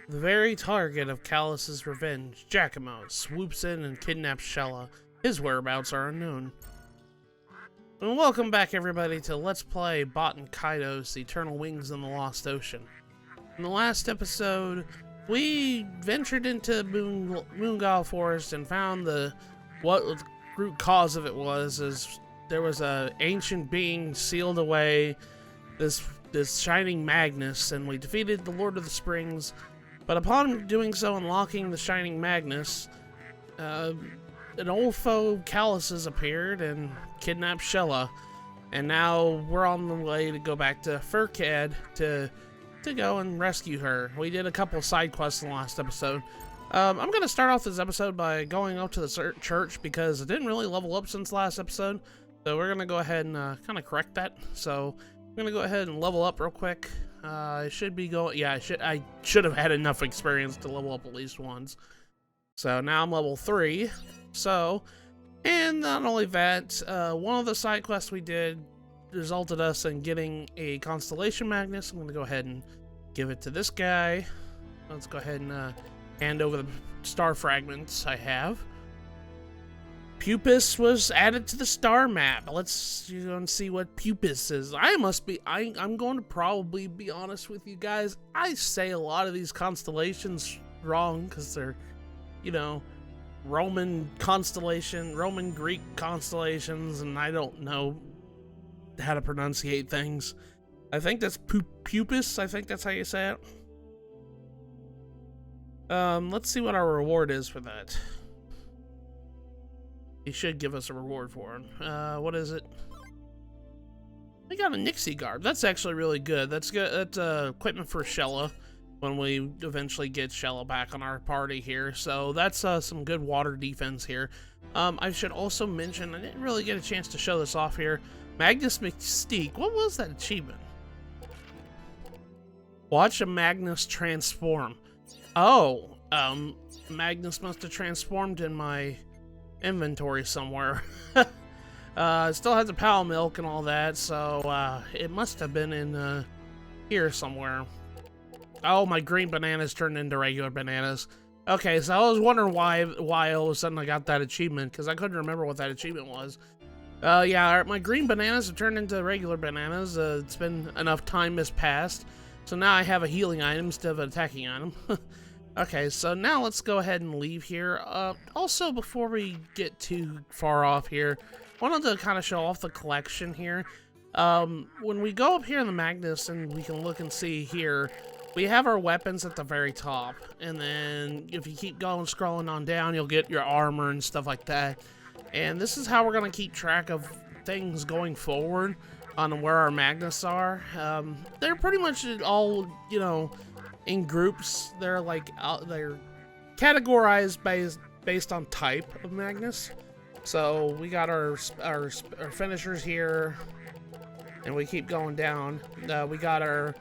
The very target of Callus's revenge, Giacomo, swoops in and kidnaps Shella. His whereabouts are unknown. And welcome back, everybody, to Let's Play Baten Kaitos, Eternal Wings in the Lost Ocean. In the last episode, we ventured into Moongal Forest and found what the root cause of it was there was a ancient being sealed away, this shining Magnus, and we defeated the Lord of the Springs. But upon doing so, unlocking the shining Magnus, an old foe, Callus's, appeared and kidnapped Shella. And now we're on the way to go back to Pherkad to go and rescue her. We did a couple of side quests in the last episode. I'm going to start off this episode by going up to the church because it didn't really level up since last episode. So we're going to go ahead and kind of correct that. So I'm going to go ahead and level up real quick. I should be going, yeah, I should have had enough experience to level up at least once. So now I'm level 3. So, and not only that, one of the side quests we did resulted us in getting a Constellation Magnus. I'm going to go ahead and give it to this guy. Let's go ahead and hand over the star fragments I have. Pupus was added to the star map. Let's see what Pupus is. I'm going to probably be honest with you guys. I say a lot of these constellations wrong because they're, Roman Greek constellations, and I don't know how to pronunciate things. I think that's Pupus. I think that's how you say it. Let's see what our reward is for that. He should give us a reward for it. What is it? We got a Nixie garb. That's actually really good. That's good. That's equipment for Shella when we eventually get Shella back on our party here. So that's some good water defense here. I should also mention, I didn't really get a chance to show this off here. Magnus Mystique. What was that achievement? Watch a Magnus transform. Oh, Magnus must have transformed in my inventory somewhere. It still has a Pal Milk and all that, so it must have been in here somewhere. Oh, my green bananas turned into regular bananas. Okay, so I was wondering why all of a sudden I got that achievement, because I couldn't remember what that achievement was. Yeah, my green bananas have turned into regular bananas. It's been enough time has passed, so now I have a healing item instead of an attacking item. Okay, so now let's go ahead and leave here. Also, before we get too far off here, I wanted to kind of show off the collection here. When we go up here in the Magnus, and we can look and see here, we have our weapons at the very top. And then if you keep going, scrolling on down, you'll get your armor and stuff like that. And this is how we're going to keep track of things going forward on where our Magnus are. They're pretty much all, in groups. They're like they're categorized based on type of Magnus. So we got our finishers here, and we keep going down. We got our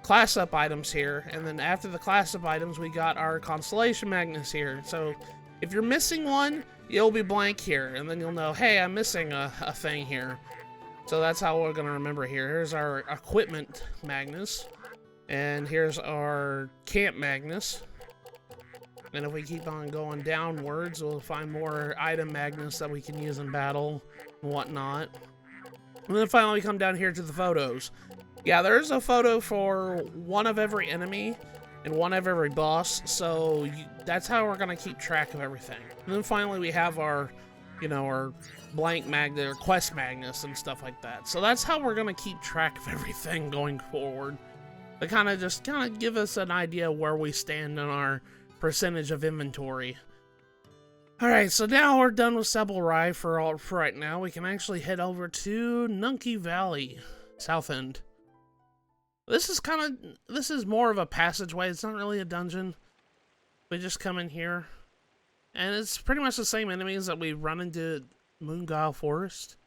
class up items here, and then after the class up items, we got our Constellation Magnus here. So if you're missing one, you'll be blank here, and then you'll know, hey, I'm missing a thing here. So that's how we're gonna remember here. Here's our equipment Magnus. And here's our Camp Magnus. And if we keep on going downwards, we'll find more item Magnus that we can use in battle and whatnot. And then finally we come down here to the photos. Yeah, there's a photo for one of every enemy and one of every boss. So that's how we're going to keep track of everything. And then finally we have our, our blank Magnus or quest Magnus and stuff like that. So that's how we're going to keep track of everything going forward. To kind of give us an idea where we stand on our percentage of inventory. Alright, so now we're done with Sebelrai for right now. We can actually head over to Nunki Valley, South End. This is more of a passageway. It's not really a dungeon. We just come in here. And it's pretty much the same enemies that we run into Moongal Forest.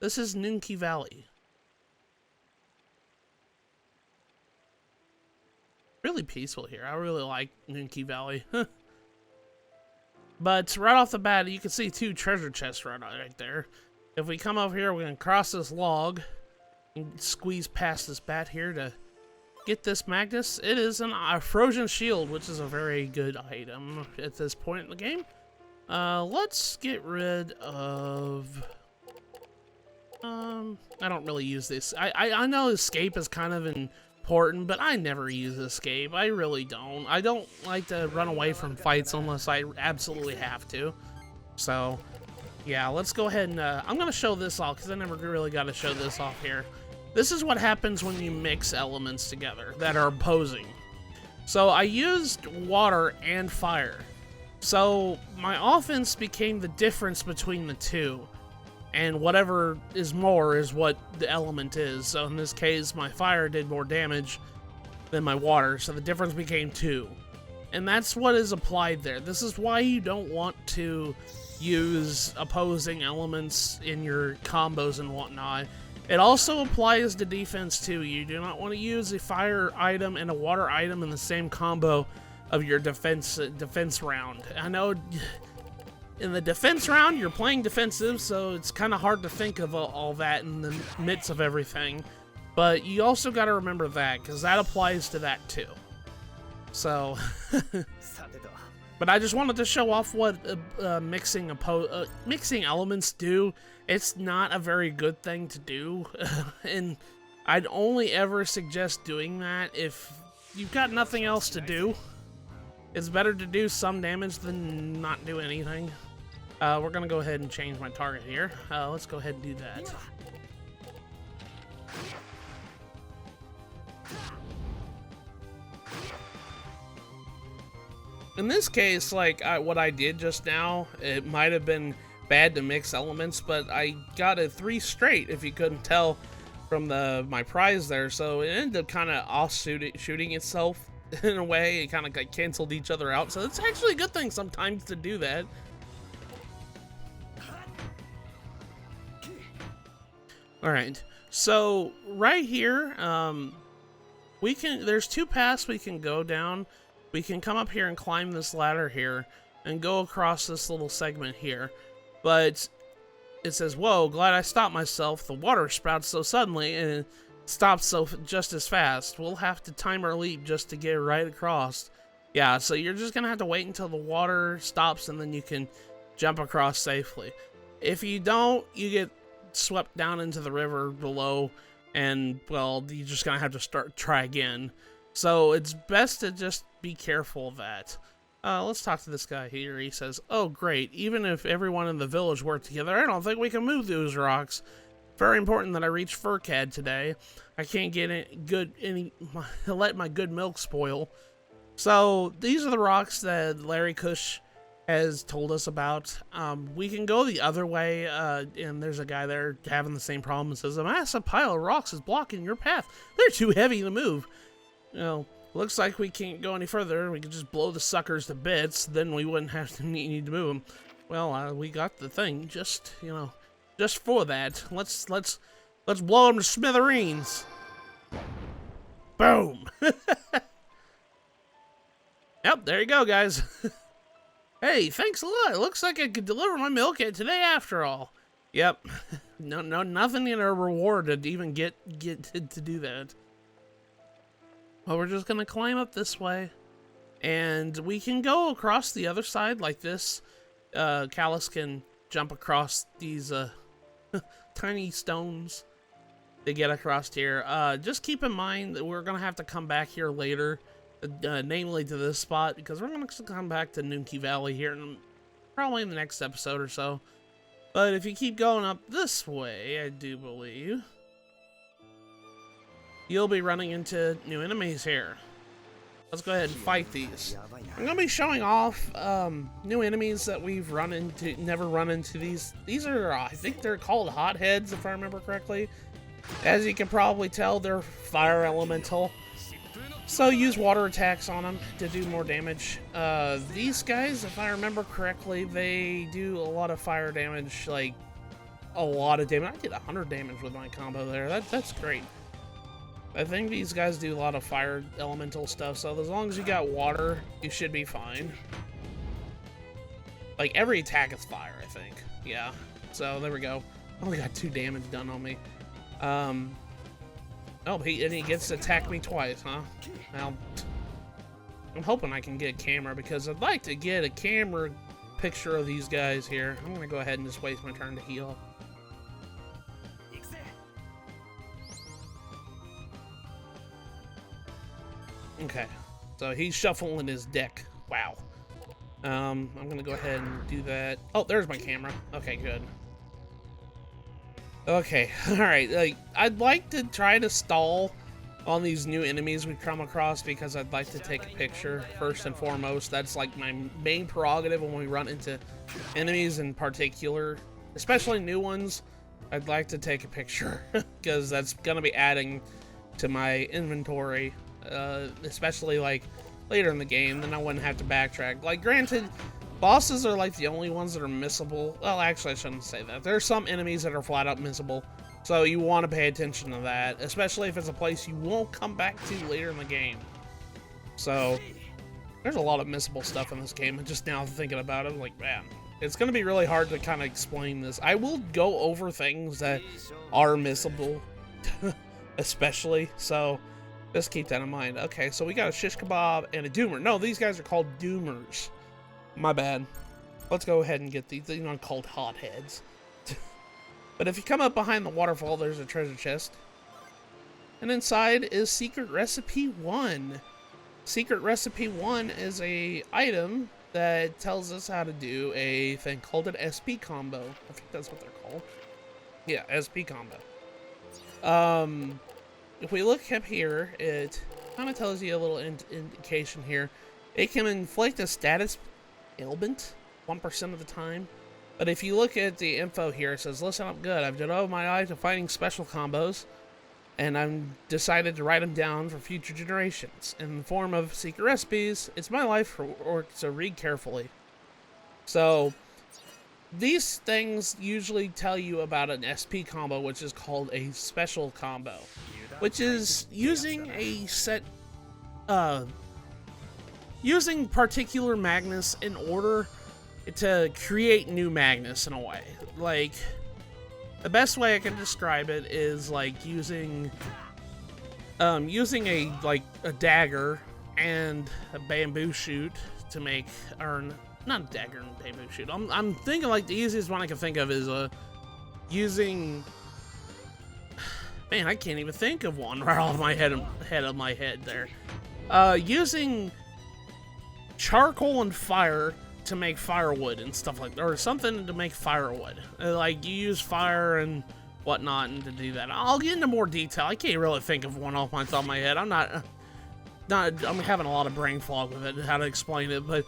This is Nunki Valley. Really peaceful here. I really like Nunki Valley. But right off the bat, you can see 2 treasure chests right there. If we come over here, we're going to cross this log and squeeze past this bat here to get this Magnus. It is a frozen shield, which is a very good item at this point in the game. Let's get rid of... I don't really use this. I know escape is kind of important, but I never use escape. I really don't. I don't like to run away from fights unless I absolutely have to. So, yeah, let's go ahead and, I'm gonna show this off, because I never really got to show this off here. This is what happens when you mix elements together that are opposing. So, I used water and fire. So, my offense became the difference between the two. And whatever is more is what the element is. So in this case, my fire did more damage than my water, so the difference became 2. And that's what is applied there. This is why you don't want to use opposing elements in your combos and whatnot. It also applies to defense too. You do not want to use a fire item and a water item in the same combo of your defense round. I know... In the defense round, you're playing defensive, so it's kind of hard to think of all that in the midst of everything. But you also got to remember that, because that applies to that too. So, but I just wanted to show off what mixing elements do. It's not a very good thing to do, and I'd only ever suggest doing that if you've got nothing else to do. It's better to do some damage than not do anything. We're gonna go ahead and change my target here. Let's go ahead and do that. In this case, like what I did just now, it might have been bad to mix elements, but I got a 3 straight, if you couldn't tell from my prize there. So it ended up kind of shooting itself in a way. It kind of canceled each other out. So it's actually a good thing sometimes to do that. Alright, so right here, there's 2 paths we can go down. We can come up here and climb this ladder here and go across this little segment here. But it says, whoa, glad I stopped myself. The water sprouts so suddenly and it stops just as fast. We'll have to time our leap just to get right across. Yeah, so you're just going to have to wait until the water stops and then you can jump across safely. If you don't, you get swept down into the river below, and well, you're just gonna have to try again. So it's best to just be careful of that. Let's talk to this guy here. He says, oh great, even if everyone in the village worked together, I don't think we can move those rocks. Very important that I reach Pherkad today. I can't get let my good milk spoil. So these are the rocks that Larry Kush has told us about. We can go the other way, and there's a guy there having the same problem and says, a massive pile of rocks is blocking your path. They're too heavy to move. You know, looks like we can't go any further. We could just blow the suckers to bits, then we wouldn't have to need to move them. Well, we got the thing, just, you know, just for that. Let's blow them to smithereens. Boom. Yep, there you go, guys. Hey, thanks a lot. It looks like I could deliver my milk today after all. Yep. No, nothing in a reward to even get to do that. Well, we're just gonna climb up this way, and we can go across the other side like this. Callus can jump across these tiny stones to get across here. Just keep in mind that we're gonna have to come back here later. Namely to this spot, because we're going to come back to Nunki Valley here probably in the next episode or so. But if you keep going up this way, I do believe, you'll be running into new enemies here. Let's go ahead and fight these. I'm going to be showing off new enemies that we've never run into. These are, I think they're called hotheads, if I remember correctly. As you can probably tell, they're fire elemental. So use water attacks on them to do more damage. These guys, if I remember correctly, they do a lot of fire damage, like a lot of damage. I did 100 damage with my combo there. That's great. I think these guys do a lot of fire elemental stuff, so as long as you got water, you should be fine. Like, every attack is fire, I think. Yeah. So, there we go. I only got 2 damage done on me. Oh, he gets to attack me twice, huh? Well, I'm hoping I can get a camera because I'd like to get a camera picture of these guys here. I'm gonna go ahead and just waste my turn to heal. Okay, so he's shuffling his deck. Wow. I'm gonna go ahead and do that. Oh, there's my camera. Okay, good. Okay, alright, like, I'd like to try to stall on these new enemies we come across because I'd like to take a picture first and foremost. That's like my main prerogative when we run into enemies in particular, especially new ones. I'd like to take a picture because that's gonna be adding to my inventory, especially like later in the game. Then I wouldn't have to backtrack. Like, granted, bosses are like the only ones that are missable. Well, actually, I shouldn't say that. There are some enemies that are flat out missable. So you want to pay attention to that, especially if it's a place you won't come back to later in the game. So there's a lot of missable stuff in this game, and just now thinking about it, I'm like, man, it's going to be really hard to kind of explain this. I will go over things that are missable, especially, so just keep that in mind. Okay, so we got a shish kebab and a doomer. No, these guys are called doomers. My bad. Let's go ahead and get these. They're not called hotheads. But if you come up behind the waterfall, there's a treasure chest. And inside is Secret Recipe 1. Secret Recipe 1 is a item that tells us how to do a thing called an SP combo. I think that's what they're called. Yeah, SP combo. If we look up here, it kind of tells you a little indication here. It can inflict a status ailment 1% of the time. But if you look at the info here, it says, listen up good. I've devoted my life to finding special combos, and I've decided to write them down for future generations. In the form of secret recipes, it's my life, so read carefully. So, these things usually tell you about an SP combo, which is called a special combo, which is using a set, using particular magnets in order to create new magnets in a way. Like, the best way I can describe it is like using a dagger and a bamboo shoot to make, or not a dagger and a bamboo shoot. I'm thinking like the easiest one I can think of is using. Man, I can't even think of one right off my head of my head there. Using charcoal and fire to make firewood and stuff like that, or something to make firewood. Like, you use fire and whatnot and to do that. I'll get into more detail. I can't really think of one off my top of my head. I'm having a lot of brain fog with it, how to explain it, but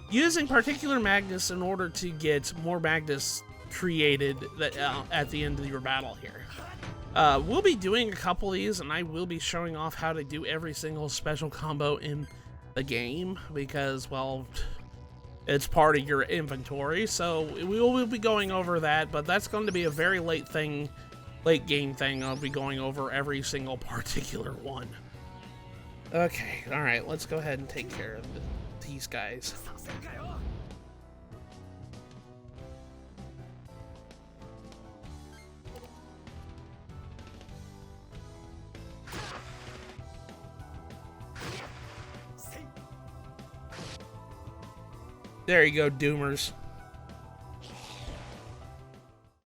using particular magnets in order to get more magnets created that, at the end of your battle here. We'll be doing a couple of these, and I will be showing off how to do every single special combo in the game, because, well, it's part of your inventory, so we will be going over that, but that's going to be a very late game thing. I'll be going over every single particular one. Okay, alright, let's go ahead and take care of these guys. There you go, doomers.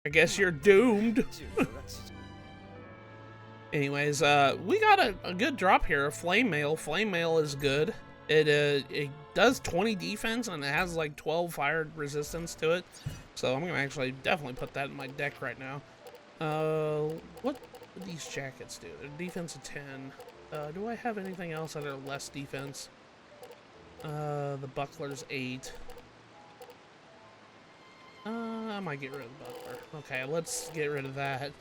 I guess you're doomed. Anyways, we got a good drop here, a flame mail. Flame mail is good. It does 20 defense and it has like 12 fire resistance to it. So I'm gonna actually definitely put that in my deck right now. What do these jackets do? They're defense of 10. Do I have anything else that are less defense? The buckler's 8. I might get rid of the buckler. Okay, let's get rid of that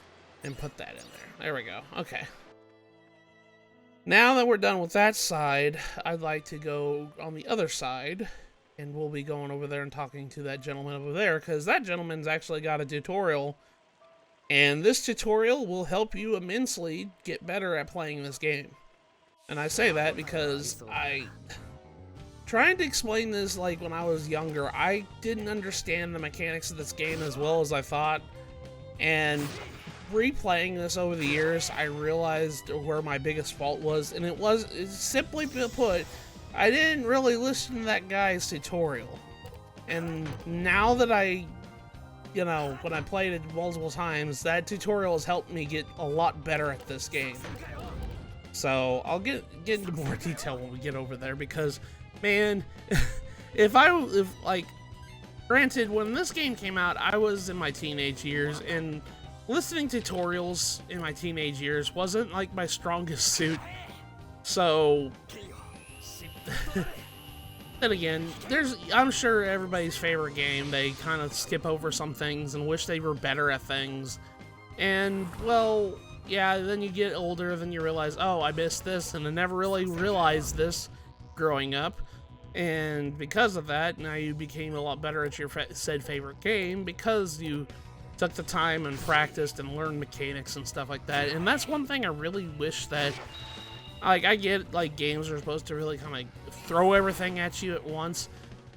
and put that in there. There we go. Okay. Now that we're done with that side, I'd like to go on the other side, and we'll be going over there and talking to that gentleman over there, because that gentleman's actually got a tutorial, and this tutorial will help you immensely get better at playing this game. And I say that because trying to explain this, like, when I was younger, I didn't understand the mechanics of this game as well as I thought, and replaying this over the years, I realized where my biggest fault was, and it's simply put, I didn't really listen to that guy's tutorial. And now that when I played it multiple times, that tutorial has helped me get a lot better at this game. So I'll get into more detail when we get over there, because, man, granted, when this game came out, I was in my teenage years, and listening to tutorials in my teenage years wasn't like my strongest suit. So then again, I'm sure everybody's favorite game, they kind of skip over some things and wish they were better at things. And, well, yeah, then you get older, then you realize, oh, I missed this, and I never really realized this growing up. And because of that, now you became a lot better at your said favorite game, because you took the time and practiced and learned mechanics and stuff like that. And that's one thing I really wish that, like, I get, like, games are supposed to really kind of throw everything at you at once,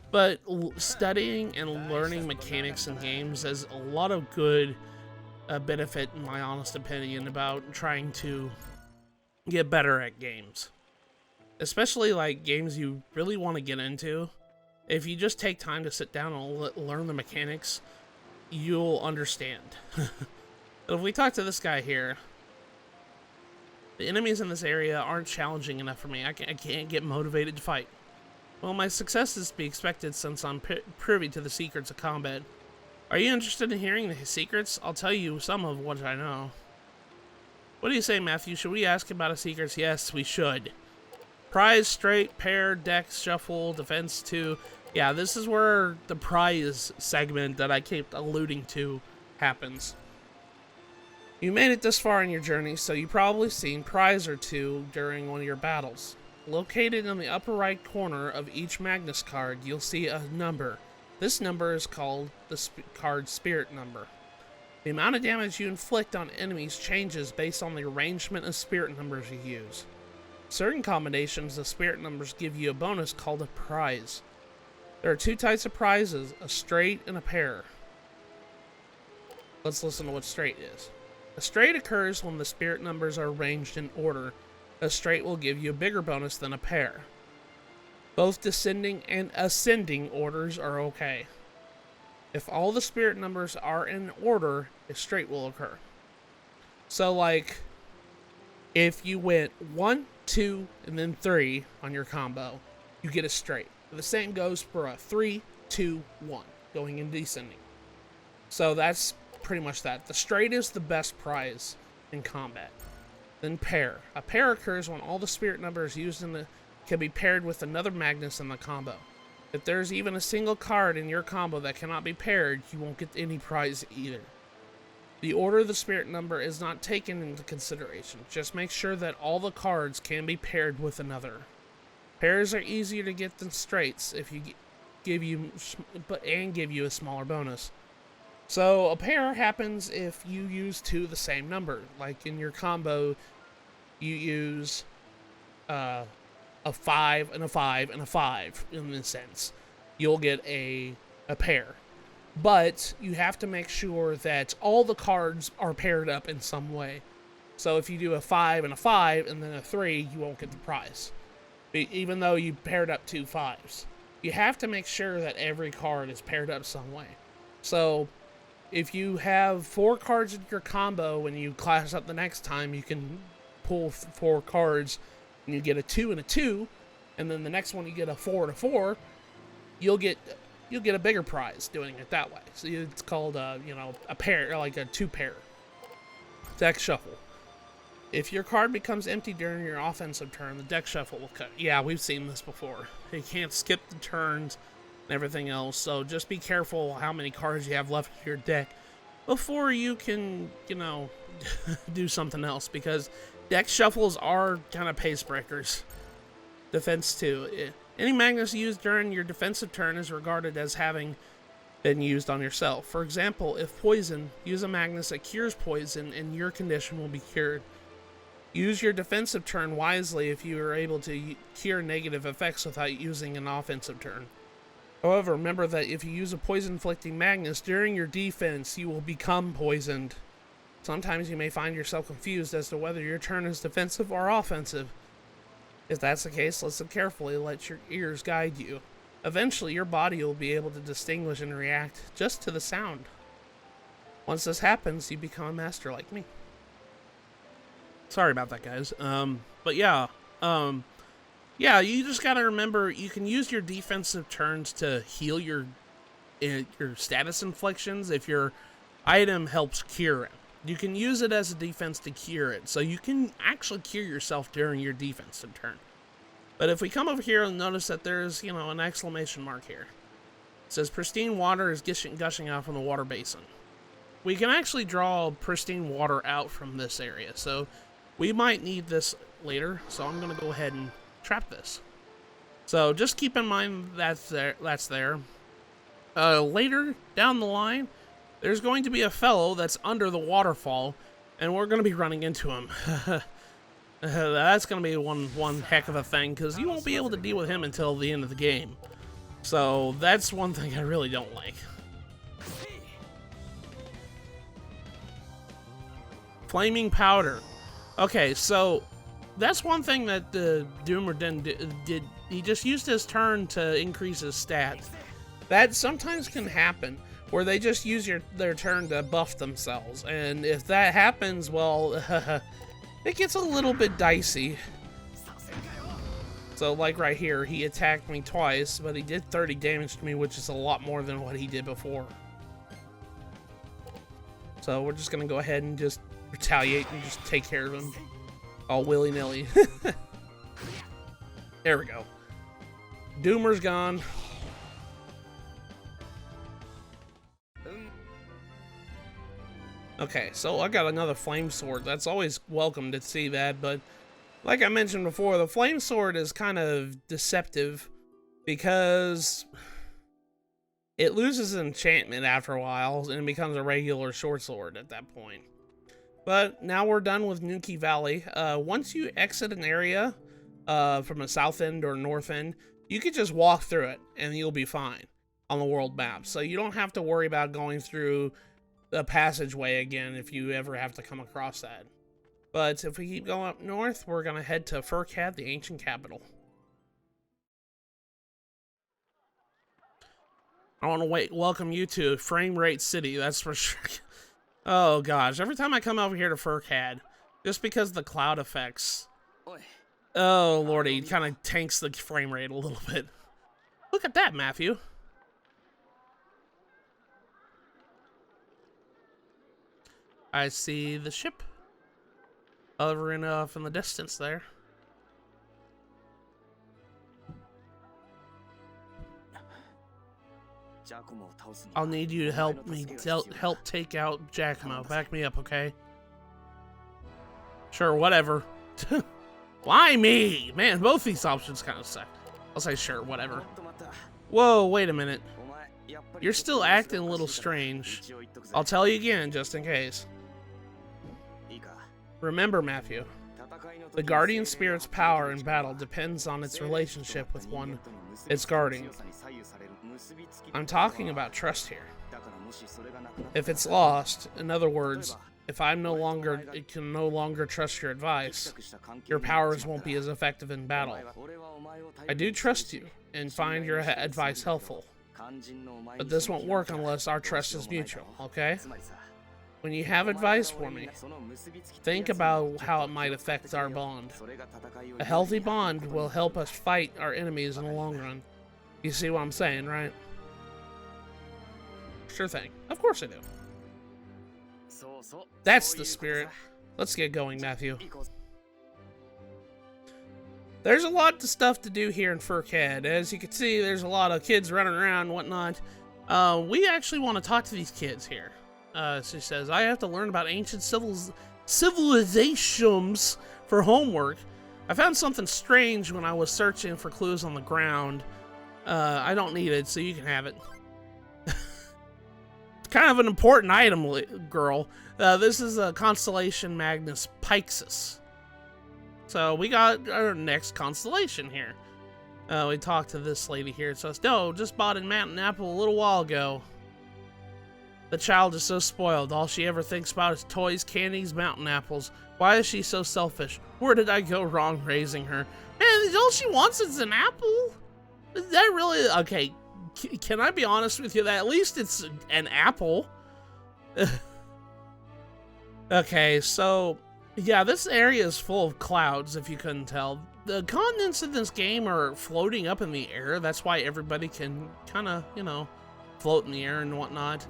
but studying and learning mechanics in games has a lot of good benefit, in my honest opinion, about trying to get better at games. Especially, like, games you really want to get into. If you just take time to sit down and learn the mechanics, you'll understand. If we talk to this guy here, the enemies in this area aren't challenging enough for me. I can't get motivated to fight. Well, my success is to be expected since I'm privy to the secrets of combat. Are you interested in hearing the secrets? I'll tell you some of what I know. What do you say, Matthew? Should we ask about his secrets? Yes, we should. Prize, straight, pair, deck, shuffle, defense 2. Yeah, this is where the prize segment that I kept alluding to happens. You made it this far in your journey, so you've probably seen prize or two during one of your battles. Located in the upper right corner of each Magnus card, you'll see a number. This number is called the card's spirit number. The amount of damage you inflict on enemies changes based on the arrangement of spirit numbers you use. Certain combinations of spirit numbers give you a bonus called a prize. There are two types of prizes, a straight and a pair. Let's listen to what straight is. A straight occurs when the spirit numbers are arranged in order. A straight will give you a bigger bonus than a pair. Both descending and ascending orders are okay. If all the spirit numbers are in order, a straight will occur. So, like, if you went 1, 2, and then 3 on your combo, you get a straight. The same goes for a 3, 2, 1, going in descending. So that's pretty much that. The straight is the best prize in combat. Then pair. A pair occurs when all the spirit numbers used can be paired with another Magnus in the combo. If there's even a single card in your combo that cannot be paired, you won't get any prize either. The order of the spirit number is not taken into consideration. Just make sure that all the cards can be paired with another. Pairs are easier to get than straights if you give you a smaller bonus. So a pair happens if you use two of the same number. Like in your combo, you use a 5 and a 5 and a 5 in this sense. You'll get a pair. But you have to make sure that all the cards are paired up in some way. So if you do a 5 and a 5 and then a 3, you won't get the prize. Even though you paired up 2 5s. You have to make sure that every card is paired up some way. So if you have 4 cards in your combo, when you class up the next time, you can pull 4 cards and you get a 2 and a 2, and then the next one you get a 4 and a 4, you'll get a bigger prize doing it that way. So it's called a pair, like a 2-pair. Deck shuffle. If your card becomes empty during your offensive turn, the deck shuffle will cut. Yeah, we've seen this before. You can't skip the turns and everything else, so just be careful how many cards you have left in your deck before you can, do something else, because deck shuffles are kind of pace breakers. Defense 2. Any Magnus used during your defensive turn is regarded as having been used on yourself. For example, if poison, use a Magnus that cures poison and your condition will be cured. Use your defensive turn wisely if you are able to cure negative effects without using an offensive turn. However, remember that if you use a poison-inflicting Magnus during your defense, you will become poisoned. Sometimes you may find yourself confused as to whether your turn is defensive or offensive. If that's the case, listen carefully, let your ears guide you. Eventually, your body will be able to distinguish and react just to the sound. Once this happens, you become a master like me. Sorry about that, guys. But yeah, you just gotta remember, you can use your defensive turns to heal your status inflictions if your item helps cure it. You can use it as a defense to cure it, so you can actually cure yourself during your defensive turn. But if we come over here and notice that there's, an exclamation mark here. It says pristine water is gushing out from the water basin. We can actually draw pristine water out from this area, so we might need this later, so I'm going to go ahead and trap this. So just keep in mind that's there. Later down the line, there's going to be a fellow that's under the waterfall, and we're going to be running into him. That's going to be one heck of a thing, because you won't be able to deal with him until the end of the game. So that's one thing I really don't like. Flaming powder. Okay, so that's one thing that Doomer did. He just used his turn to increase his stats. That sometimes can happen, where they just use their turn to buff themselves. And if that happens, well, it gets a little bit dicey. So like right here, he attacked me twice, but he did 30 damage to me, which is a lot more than what he did before. So we're just gonna go ahead and just retaliate and just take care of him all willy-nilly. There we go. Doomer's gone. Okay, so I got another flame sword. That's always welcome to see that, but like I mentioned before, the flame sword is kind of deceptive because it loses enchantment after a while and becomes a regular short sword at that point. But now we're done with Nunki Valley. Once you exit an area from a south end or north end, you can just walk through it and you'll be fine on the world map. So you don't have to worry about going through the passageway again if you ever have to come across that. But if we keep going up north, we're going to head to Pherkad, the ancient capital. I want to welcome you to Frame Rate City, that's for sure. Oh gosh, every time I come over here to Pherkad, just because the cloud effects, oh lordy, it kind of tanks the frame rate a little bit. Look at that, Matthew. I see the ship hovering off in the distance there. I'll need you to help me help take out Giacomo. Back me up, okay? Sure, whatever. Why me? Man, both these options kind of suck. I'll say sure, whatever. Whoa, wait a minute. You're still acting a little strange. I'll tell you again, just in case. Remember, Matthew, the guardian spirit's power in battle depends on its relationship with its guardian. I'm talking about trust here. If it's lost, in other words, if it can no longer trust your advice, your powers won't be as effective in battle. I do trust you and find your advice helpful, but this won't work unless our trust is mutual, okay? When you have advice for me, think about how it might affect our bond. A healthy bond will help us fight our enemies in the long run. You see what I'm saying, right? Sure thing. Of course I do. That's the spirit. Let's get going, Matthew. There's a lot of stuff to do here in Pherkad. As you can see, there's a lot of kids running around and whatnot. We actually want to talk to these kids here. She says, I have to learn about ancient civilizations for homework. I found something strange when I was searching for clues on the ground. I don't need it, so you can have it. It's kind of an important item, girl. This is a constellation Magnus Pixis. So we got our next constellation here. We talked to this lady here. It says, no, just bought in Mountain Apple a little while ago. The child is so spoiled. All she ever thinks about is toys, candies, mountain apples. Why is she so selfish? Where did I go wrong raising her? Man, all she wants is an apple? Is that really... Okay, can I be honest with you? That at least it's an apple. Okay, so... Yeah, this area is full of clouds, if you couldn't tell. The continents in this game are floating up in the air. That's why everybody can kind of, you know, float in the air and whatnot.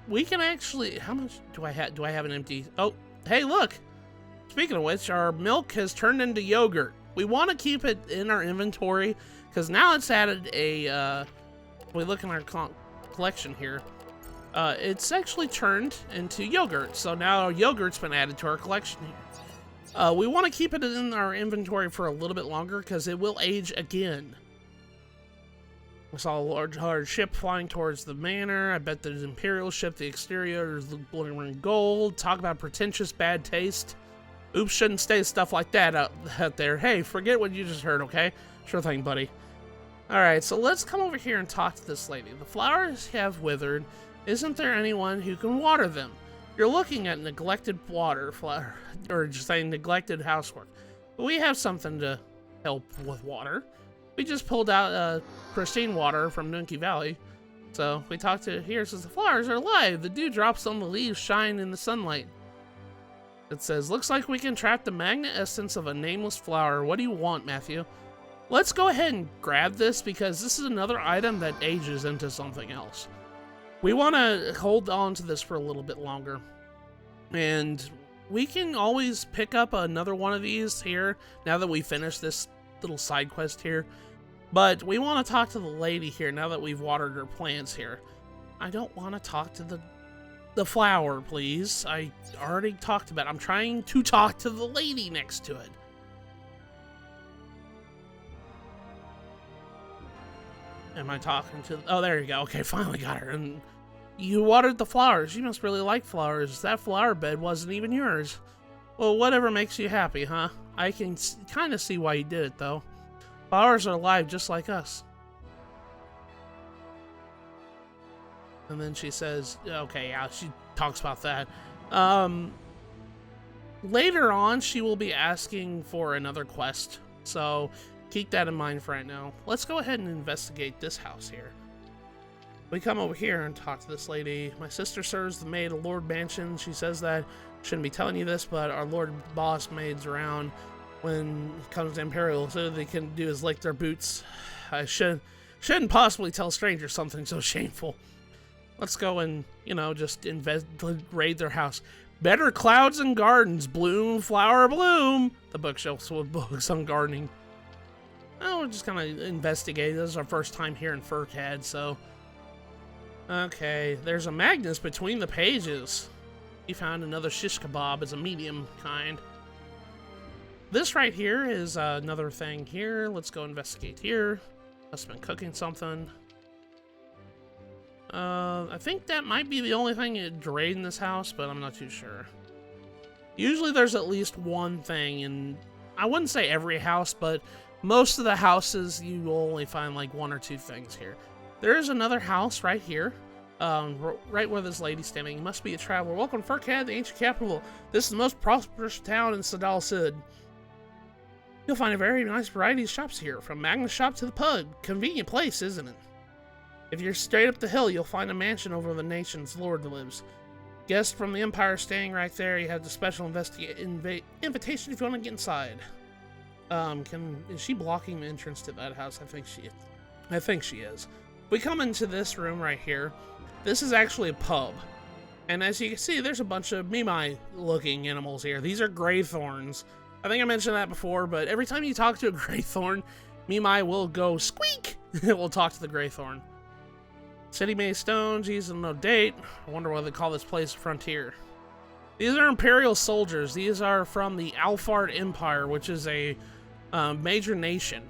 We can actually... How much do I have? Do I have an empty... Oh, hey, look! Speaking of which, our milk has turned into yogurt. We want to keep it in our inventory, because now it's added a... we look in our collection here. It's actually turned into yogurt, so now our yogurt's been added to our collection here. We want to keep it in our inventory for a little bit longer, because it will age again. We saw a large ship flying towards the manor. I bet there's an Imperial ship. The exterior is glittering gold. Talk about pretentious bad taste. Oops, shouldn't say stuff like that out there. Hey, forget what you just heard, okay? Sure thing, buddy. Alright, so let's come over here and talk to this lady. The flowers have withered. Isn't there anyone who can water them? You're looking at neglected water flower, or just saying neglected housework. But we have something to help with water. We just pulled out pristine water from Nunki Valley. So we talked to here. It says the flowers are alive. The dewdrops on the leaves shine in the sunlight. It says, looks like we can trap the magnet essence of a nameless flower. What do you want, Matthew? Let's go ahead and grab this, because this is another item that ages into something else. We want to hold on to this for a little bit longer. And we can always pick up another one of these here now that we finish this little side quest here. But we want to talk to the lady here now that we've watered her plants here. I don't want to talk to the flower, please. I already talked about it. I'm trying to talk to the lady next to it. Am I talking to... Oh, there you go. Okay, finally got her. And you watered the flowers. You must really like flowers. That flower bed wasn't even yours. Well, whatever makes you happy, huh? I can kind of see why you did it, though. Flowers are alive just like us. And then she says... Okay, yeah, she talks about that. Later on, she will be asking for another quest. So... keep that in mind for right now. Let's go ahead and investigate this house here. We come over here and talk to this lady. My sister serves the maid of Lord Mansion. She says that, shouldn't be telling you this, but our Lord Boss maids around when it comes to Imperial, so they can do is lick their boots. I shouldn't possibly tell strangers something so shameful. Let's go and, you know, just raid their house. Better clouds and gardens. Bloom, flower, bloom. The bookshelves with books on gardening. Oh, we're just gonna investigate. This is our first time here in Pherkad, so... Okay, there's a magnet between the pages. We found another shish kebab as a medium kind. This right here is another thing here. Let's go investigate here. Must have been cooking something. I think that might be the only thing you'd raid in this house, but I'm not too sure. Usually there's at least one thing in... I wouldn't say every house, but... most of the houses, you will only find like one or two things here. There is another house right here, right where this lady's standing. You must be a traveler. Welcome to Pherkad, the ancient capital. This is the most prosperous town in Sadal Sid. You'll find a very nice variety of shops here, from Magnus shop to the pub. Convenient place, isn't it? If you're straight up the hill, you'll find a mansion over the nation's lord lives. Guests from the Empire staying right there. You have the special invitation if you want to get inside. Is she blocking the entrance to that house? I think she is. We come into this room right here. This is actually a pub. And as you can see, there's a bunch of Mimai looking animals here. These are greythorns. I think I mentioned that before, but every time you talk to a greythorn, Mimai will go squeak. It will talk to the greythorn. City made stone, geez, no date. I wonder why they call this place Frontier. These are Imperial soldiers. These are from the Alphard Empire, which is a major nation.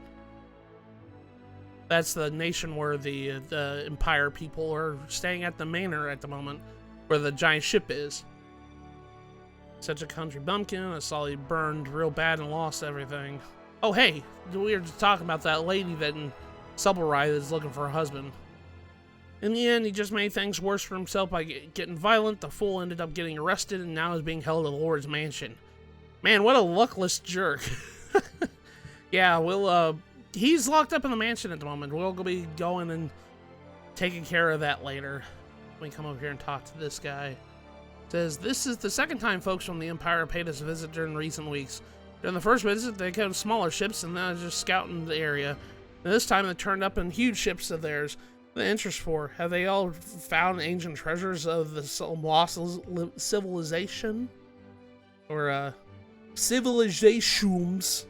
That's the nation where the Empire people are staying at the manor at the moment, where the giant ship is. Such a country bumpkin. I saw he burned real bad and lost everything. Oh, hey, we were just talking about that lady that in Subbleride is looking for a husband. In the end, he just made things worse for himself by getting violent. The fool ended up getting arrested and now is being held at the Lord's mansion. Man, what a luckless jerk. Yeah, he's locked up in the mansion at the moment. We'll be going and taking care of that later. Let me come over here and talk to this guy. It says, this is the second time folks from the Empire paid us a visit during recent weeks. During the first visit, they came smaller ships and now just scouting the area. And this time, they turned up in huge ships of theirs. The interest for, have they all found ancient treasures of the lost civilization? Or, civilizations?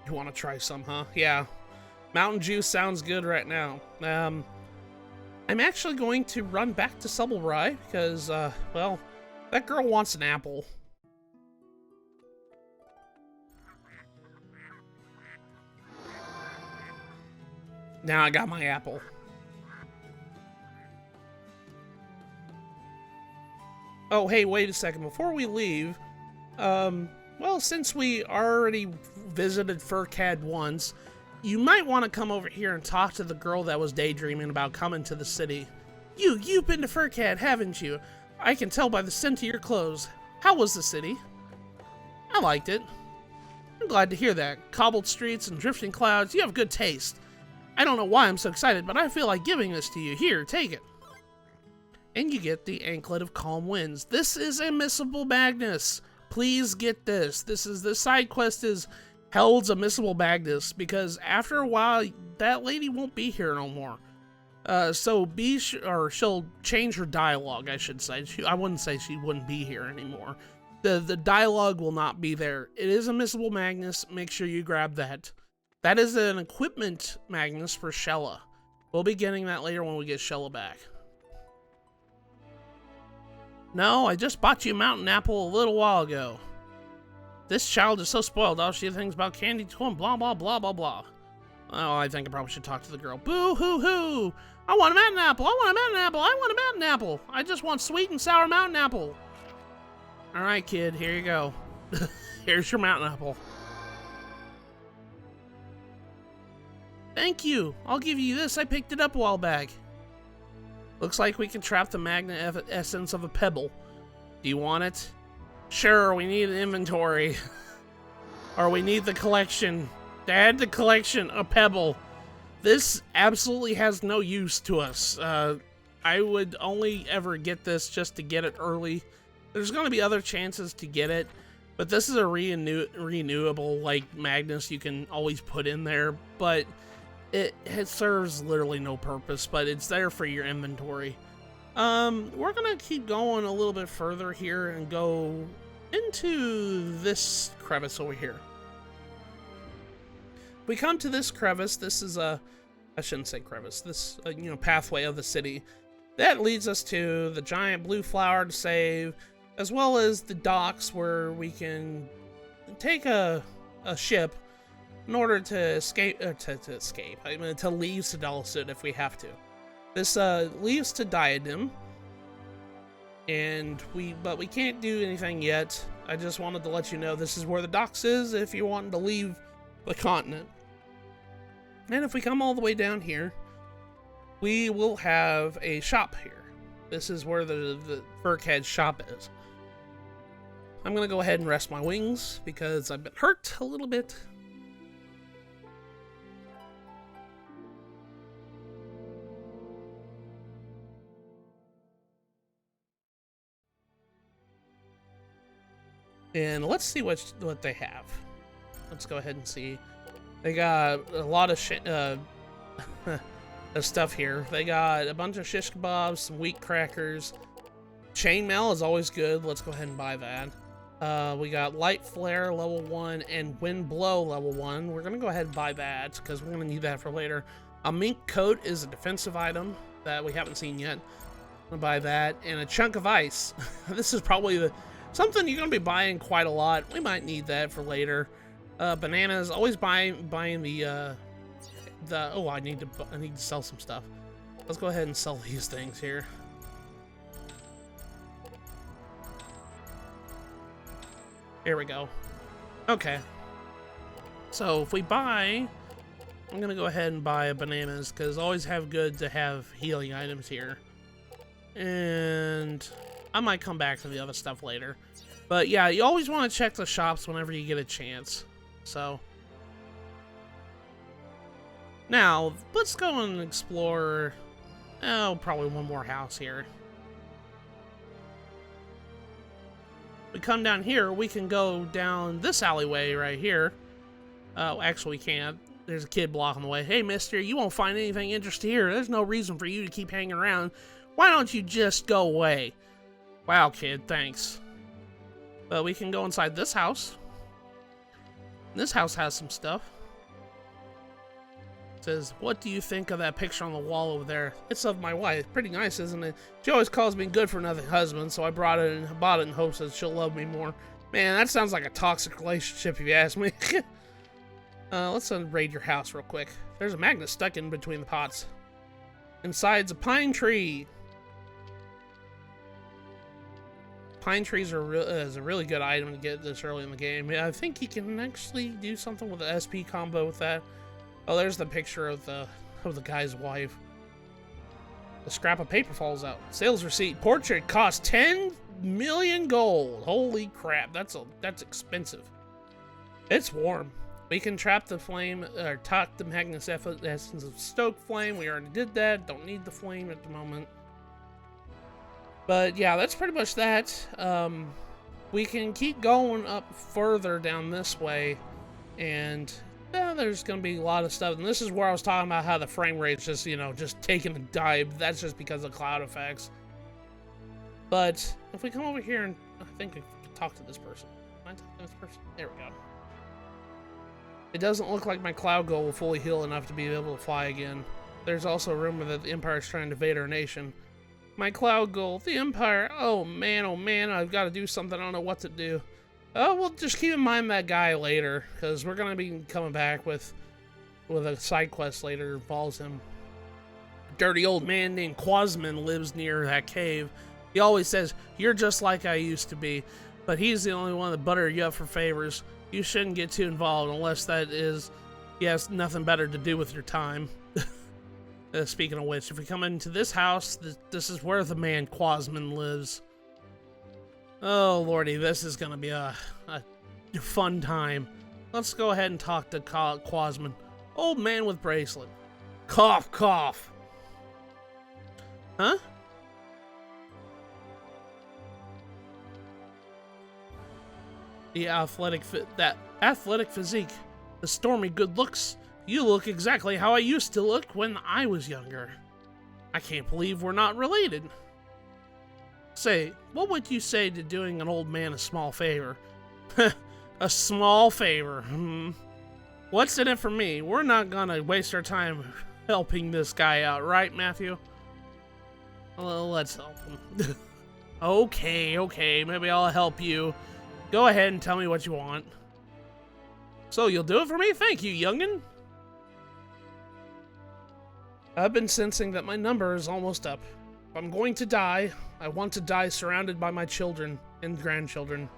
You want to try some, huh? Yeah. Mountain juice sounds good right now. I'm actually going to run back to Subblebrye because, well, that girl wants an apple. Now I got my apple. Oh, hey, wait a second. Before we leave, well, since we already visited Pherkad once, you might want to come over here and talk to the girl that was daydreaming about coming to the city. You've been to Pherkad, haven't you? I can tell by the scent of your clothes. How was the city? I liked it. I'm glad to hear that. Cobbled streets and drifting clouds, you have good taste. I don't know why I'm so excited, but I feel like giving this to you. Here, take it. And you get the Anklet of Calm Winds. This is a missable Magnus. Please get this. The side quest is Held's a missable Magnus, because after a while, that lady won't be here no more. So she'll change her dialogue, I should say. I wouldn't say she wouldn't be here anymore. The dialogue will not be there. It is a missable Magnus. Make sure you grab that. That is an equipment Magnus for Shella. We'll be getting that later when we get Shella back. No, I just bought you a mountain apple a little while ago. This child is so spoiled. All she thinks about candy, and blah, blah, blah, blah, blah. Oh, I think I probably should talk to the girl. Boo hoo hoo! I want a mountain apple! I want a mountain apple! I want a mountain apple! I just want sweet and sour mountain apple! Alright, kid, here you go. Here's your mountain apple. Thank you! I'll give you this. I picked it up a while back. Looks like we can trap the magnet essence of a pebble. Do you want it? Sure, we need an inventory. Or we need the collection. Dad, the collection, a pebble. This absolutely has no use to us. I would only ever get this just to get it early. There's going to be other chances to get it, but this is a renewable, like, Magnus you can always put in there, but it serves literally no purpose, but it's there for your inventory. We're going to keep going a little bit further here and go into this crevice over here. We come to this crevice. This is I shouldn't say crevice. This, pathway of the city. That leads us to the giant blue flower to save, as well as the docks where we can take a ship in order to escape, to leave Sedalsud if we have to. This leaves to Diadem, but we can't do anything yet. I just wanted to let you know this is where the docks is if you're wanting to leave the continent. And if we come all the way down here, we will have a shop here. This is where the Pherkad shop is. I'm going to go ahead and rest my wings because I've been hurt a little bit. And let's see what they have. Let's go ahead and see. They got a lot of stuff here. They got a bunch of shish kebabs, some wheat crackers. Chainmail is always good. Let's go ahead and buy that. We got light flare level 1 and wind blow level 1. We're gonna go ahead and buy that because we're gonna need that for later. A mink coat is a defensive item that we haven't seen yet. I'm gonna buy that, and a chunk of ice. This is probably something you're gonna be buying quite a lot. We might need that for later. Bananas, always buying the oh, I need to sell some stuff. Let's go ahead and sell these things here. Here we go. Okay. So if we buy I'm gonna go ahead and buy bananas, because always good to have healing items here. And I might come back to the other stuff later. But yeah, you always want to check the shops whenever you get a chance. So now, let's go and explore, probably one more house here. We come down here, we can go down this alleyway right here. Oh, actually we can't. There's a kid blocking the way. Hey, mister, you won't find anything interesting here. There's no reason for you to keep hanging around. Why don't you just go away? Wow, kid, thanks. But we can go inside this house. This house has some stuff. It says, what do you think of that picture on the wall over there? It's of my wife. Pretty nice, isn't it? She always calls me good for nothing husband, so I bought it in hopes that she'll love me more. Man, that sounds like a toxic relationship if you ask me. Let's raid your house real quick. There's a magnet stuck in between the pots. Inside's a pine tree. Pine trees are is a really good item to get this early in the game. Yeah, I think you can actually do something with the SP combo with that. Oh, there's the picture of the guy's wife. A scrap of paper falls out. Sales receipt. Portrait costs 10 million gold. Holy crap, that's expensive. It's warm. We can trap the flame, or talk the Magnus essence of stoke flame. We already did that. Don't need the flame at the moment. But yeah, that's pretty much that. We can keep going up further down this way, and there's going to be a lot of stuff. And this is where I was talking about how the frame rate's just, just taking a dive. That's just because of cloud effects. But if we come over here and I think we can talk to this person. Can I talk to this person? There we go. It doesn't look like my cloud goal will fully heal enough to be able to fly again. There's also a rumor that the Empire is trying to invade our nation. My cloud goal, the Empire, oh man, I've got to do something, I don't know what to do. Oh, well, just keep in mind that guy later, because we're going to be coming back with a side quest later that involves him. A dirty old man named Quzman lives near that cave. He always says, you're just like I used to be, but he's the only one that buttered you up for favors. You shouldn't get too involved unless that is, he has nothing better to do with your time. Speaking of which, if we come into this house, this is where the man Quzman lives. Oh lordy, this is gonna be a fun time. Let's go ahead and talk to Quzman. Old man with bracelet. Cough, cough. Huh? That athletic physique, the stormy good looks. You look exactly how I used to look when I was younger. I can't believe we're not related. Say, what would you say to doing an old man a small favor? A small favor? What's in it for me? We're not gonna waste our time helping this guy out, right, Matthew? Well, let's help him. Okay, maybe I'll help you. Go ahead and tell me what you want. So, you'll do it for me? Thank you, youngin'. I've been sensing that my number is almost up. If I'm going to die, I want to die surrounded by my children and grandchildren.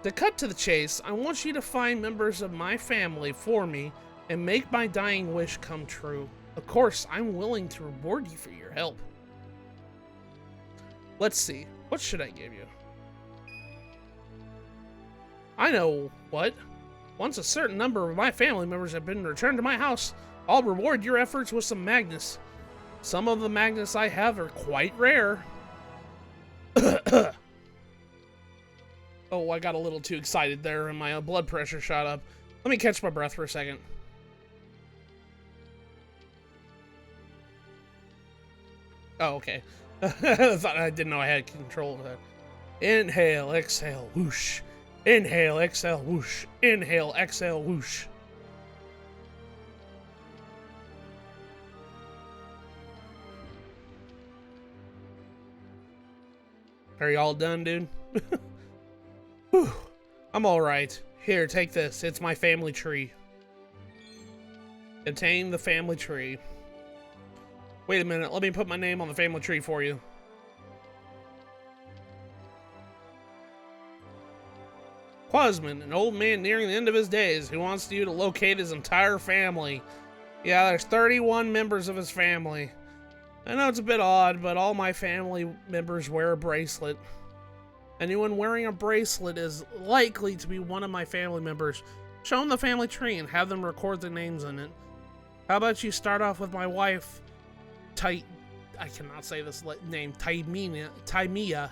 To cut to the chase, I want you to find members of my family for me and make my dying wish come true. Of course, I'm willing to reward you for your help. Let's see, what should I give you? I know what. Once a certain number of my family members have been returned to my house, I'll reward your efforts with some magnets. Some of the magnets I have are quite rare. Oh, I got a little too excited there and my blood pressure shot up. Let me catch my breath for a second. Oh, okay. I thought I didn't know I had control of that. Inhale, exhale, whoosh. Inhale, exhale, whoosh. Inhale, exhale, whoosh. Are you all done, dude? Whew. I'm alright. Here, take this. It's my family tree. Attain the family tree. Wait a minute. Let me put my name on the family tree for you. Quzman, an old man nearing the end of his days who wants you to locate his entire family. Yeah, there's 31 members of his family. I know it's a bit odd, but all my family members wear a bracelet. Anyone wearing a bracelet is likely to be one of my family members. Show them the family tree and have them record their names in it. How about you start off with my wife, I cannot say this name, Taimia,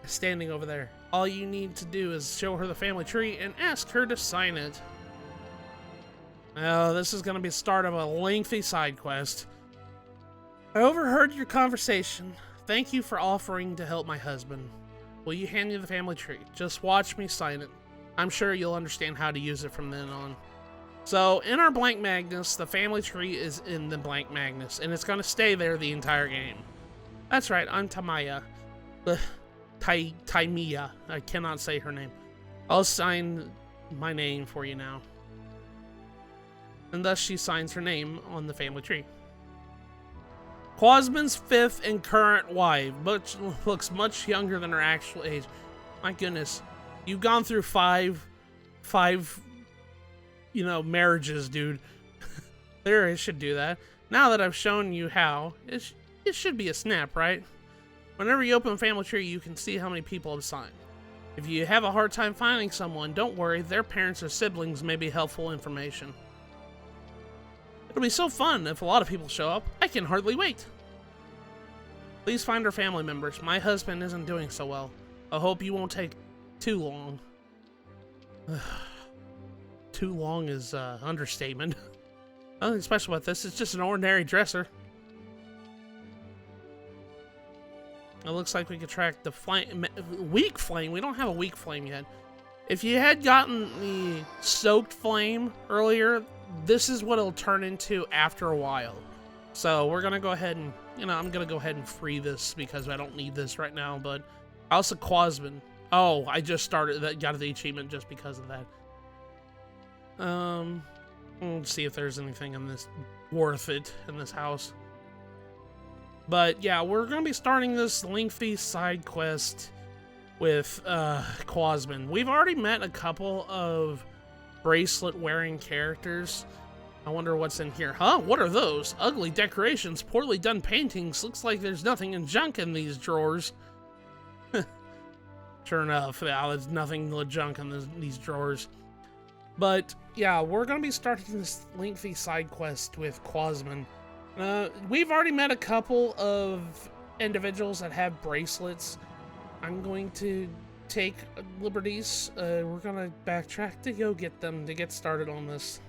standing over there. All you need to do is show her the family tree and ask her to sign it. Oh, this is going to be the start of a lengthy side quest. I overheard your conversation. Thank you for offering to help my husband. Will you hand me the family tree? Just watch me sign it. I'm sure you'll understand how to use it from then on. So, in our blank Magnus, the family tree is in the blank Magnus, and it's going to stay there the entire game. That's right, I'm Tamaya. Taimia. I cannot say her name. I'll sign my name for you now. And thus she signs her name on the family tree. Quzman's 5th and current wife, but looks much younger than her actual age. My goodness, you've gone through five, marriages, dude. There, it should do that. Now that I've shown you how, it should be a snap, right? Whenever you open a family tree, you can see how many people have signed. If you have a hard time finding someone, don't worry, their parents or siblings may be helpful information. It'll be so fun if a lot of people show up. I can hardly wait. Please find our family members. My husband isn't doing so well. I hope you won't take too long. Too long is understatement. Nothing special about this. It's just an ordinary dresser. It looks like we could track the weak flame. We don't have a weak flame yet. If you had gotten the soaked flame earlier, this is what it'll turn into after a while. So we're gonna go ahead and, I'm gonna go ahead and free this because I don't need this right now. But House of Quzman. Oh, I just got the achievement just because of that. Let's see if there's anything in this worth it in this house. But yeah, we're gonna be starting this lengthy side quest with Quzman. We've already met a couple of bracelet-wearing characters. I wonder what's in here. Huh? What are those? Ugly decorations, poorly done paintings. Looks like there's nothing in junk in these drawers. Sure enough, yeah, there's nothing but junk in these drawers. But yeah, we're gonna be starting this lengthy side quest with Quzman. We've already met a couple of individuals that have bracelets. I'm going to take liberties. We're gonna backtrack to go get them to get started on this.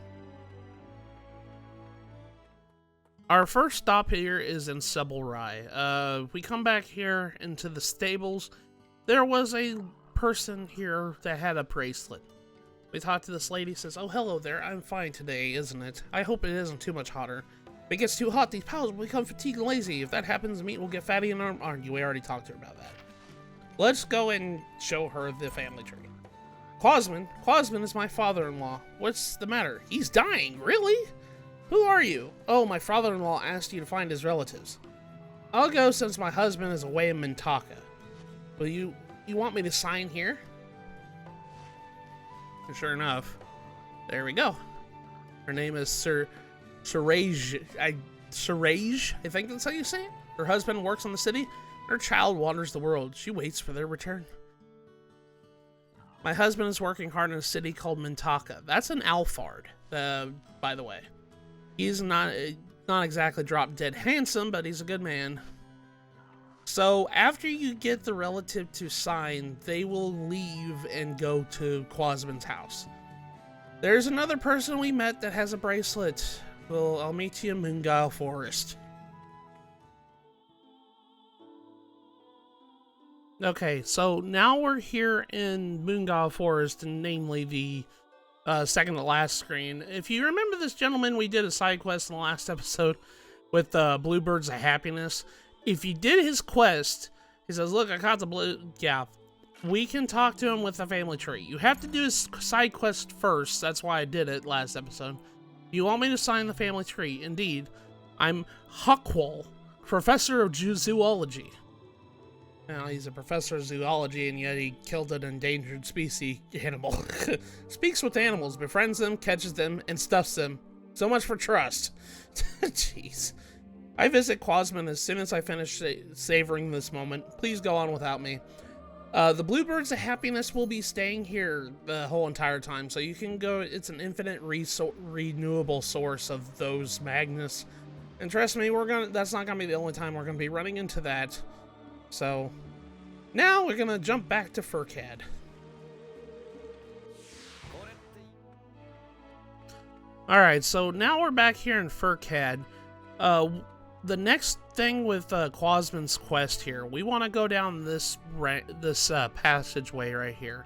Our first stop here is in Sebelrai. We come back here into the stables. There was a person here that had a bracelet. We talked to this lady, says, "Oh, hello there, I'm fine today, isn't it? I hope it isn't too much hotter. If it gets too hot, these pals will become fatigued and lazy. If that happens, meat will get fatty and argue." We already talked to her about that. Let's go and show her the family tree. Quzman is my father-in-law. What's the matter? He's dying, really? Who are you? Oh, my father-in-law asked you to find his relatives. I'll go since my husband is away in Mintaka. Will you want me to sign here? And sure enough, there we go. Her name is Suraj, I think that's how you say it. Her husband works in the city. Her child wanders the world. She waits for their return. My husband is working hard in a city called Mintaka. That's an Alphard, by the way. He's not exactly drop dead handsome, but he's a good man. So after you get the relative to sign, they will leave and go to Quzman's house. There's another person we met that has a bracelet. Well, I'll meet you in Moongal Forest. Okay, so now we're here in Moongal Forest, and namely the second to last screen. If you remember this gentleman, we did a side quest in the last episode with Bluebirds of Happiness. If you did his quest, he says, "Look, I caught the blue." Yeah, we can talk to him with the family tree. You have to do his side quest first. That's why I did it last episode. You want me to sign the family tree? Indeed. I'm Huckwall, professor of zoology. You know, he's a professor of zoology, and yet he killed an endangered species animal. Speaks with animals, befriends them, catches them, and stuffs them. So much for trust. Jeez. I visit Quzman as soon as I finish savoring this moment. Please go on without me. The Bluebirds of Happiness will be staying here the whole entire time, so you can go. It's an infinite renewable source of those Magnus. And trust me, that's not gonna be the only time we're gonna be running into that. So now we're gonna jump back to Pherkad. Alright, so now we're back here in Pherkad. The next thing with Quzman's quest here, we want to go down this passageway right here.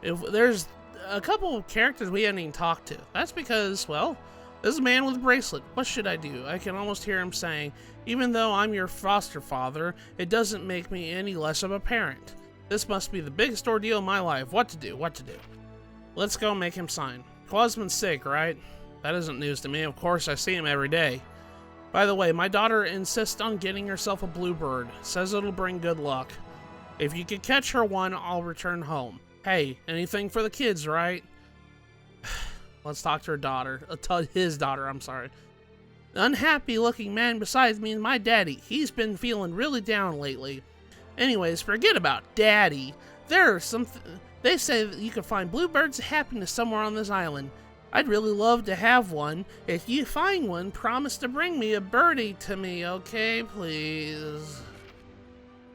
If there's a couple of characters we haven't even talked to, that's because, well, this is a man with a bracelet. What should I do? I can almost hear him saying, even though I'm your foster father, it doesn't make me any less of a parent. This must be the biggest ordeal of my life. What to do? What to do? Let's go make him sign. Quzman's sick, right? That isn't news to me. Of course, I see him every day. By the way, my daughter insists on getting herself a bluebird. Says it'll bring good luck. If you could catch her one, I'll return home. Hey, anything for the kids, right? Let's talk to her daughter. His daughter, I'm sorry. The unhappy-looking man beside me is my daddy. He's been feeling really down lately. Anyways, forget about daddy. There are they say that you can find bluebirds of happiness somewhere on this island. I'd really love to have one. If you find one, promise to bring me a birdie to me, okay, please?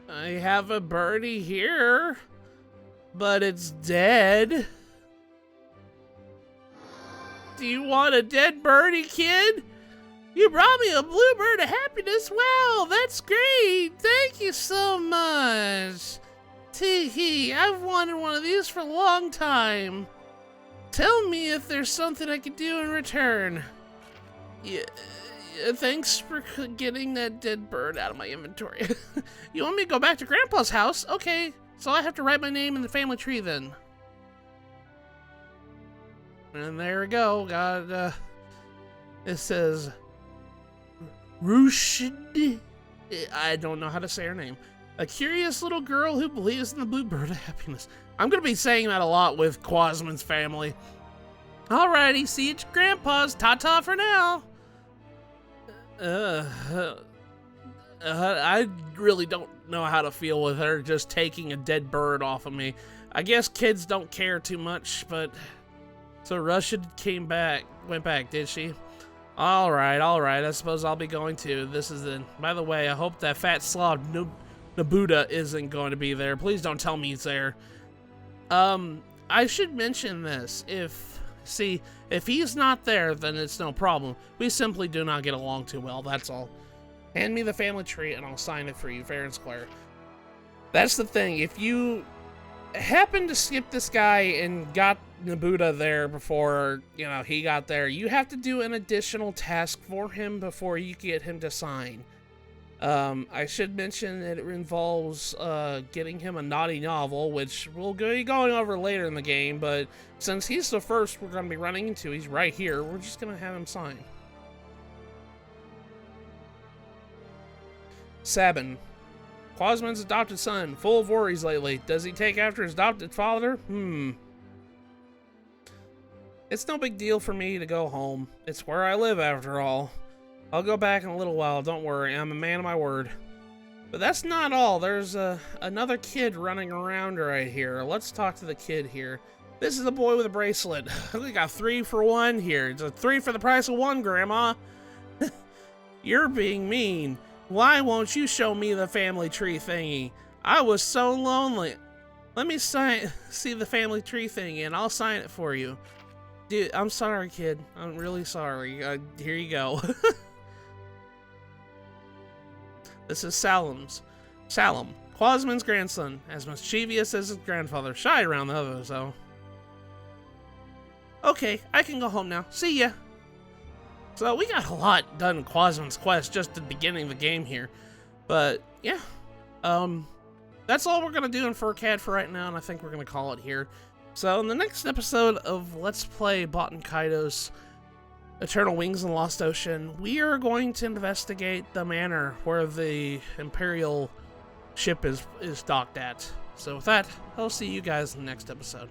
I have a birdie here, but it's dead. Do you want a dead birdie, kid? You brought me a bluebird of happiness? Wow, that's great. Thank you so much. Tee-hee, I've wanted one of these for a long time. Tell me if there's something I can do in return. Yeah, thanks for getting that dead bird out of my inventory. You want me to go back to Grandpa's house? Okay, so I have to write my name in the family tree then. And there we go. Got, it says Rushd. I don't know how to say her name. A curious little girl who believes in the bluebird of happiness. I'm going to be saying that a lot with Quzman's family. Alrighty, see you at Grandpa's. Ta-ta for now. I really don't know how to feel with her just taking a dead bird off of me. I guess kids don't care too much, but... So Russia went back, did she? Alright, I suppose I'll be going too. This is the... By the way, I hope that fat slob Nabuda isn't going to be there. Please don't tell me he's there. I should mention this. If he's not there, then it's no problem. We simply do not get along too well, that's all. Hand me the family tree and I'll sign it for you, fair and square. That's the thing. If you happen to skip this guy and got Nabuda there before, he got there, you have to do an additional task for him before you get him to sign. I should mention that it involves getting him a naughty novel, which we'll be going over later in the game, but since he's the first we're going to be running into, he's right here, we're just going to have him sign. Sabin. Quzman's adopted son, full of worries lately. Does he take after his adopted father? It's no big deal for me to go home. It's where I live after all. I'll go back in a little while, don't worry, I'm a man of my word. But that's not all, there's another kid running around right here. Let's talk to the kid here. This is the boy with a bracelet. We got 3 for 1 here. It's a 3 for the price of 1, Grandma. You're being mean. Why won't you show me the family tree thingy? I was so lonely. Let me see the family tree thingy and I'll sign it for you. Dude, I'm sorry, kid. I'm really sorry. Here you go. This is Salem, Quzman's grandson, as mischievous as his grandfather, shy around the others, though. Okay, I can go home now. See ya. So we got a lot done in Quzman's quest just at the beginning of the game here. But, yeah. That's all we're going to do in Pherkad for right now, and I think we're going to call it here. So in the next episode of Let's Play Baten Kaitos, Eternal Wings and Lost Ocean, we are going to investigate the manor where the Imperial ship is docked at. So with that, I'll see you guys in the next episode.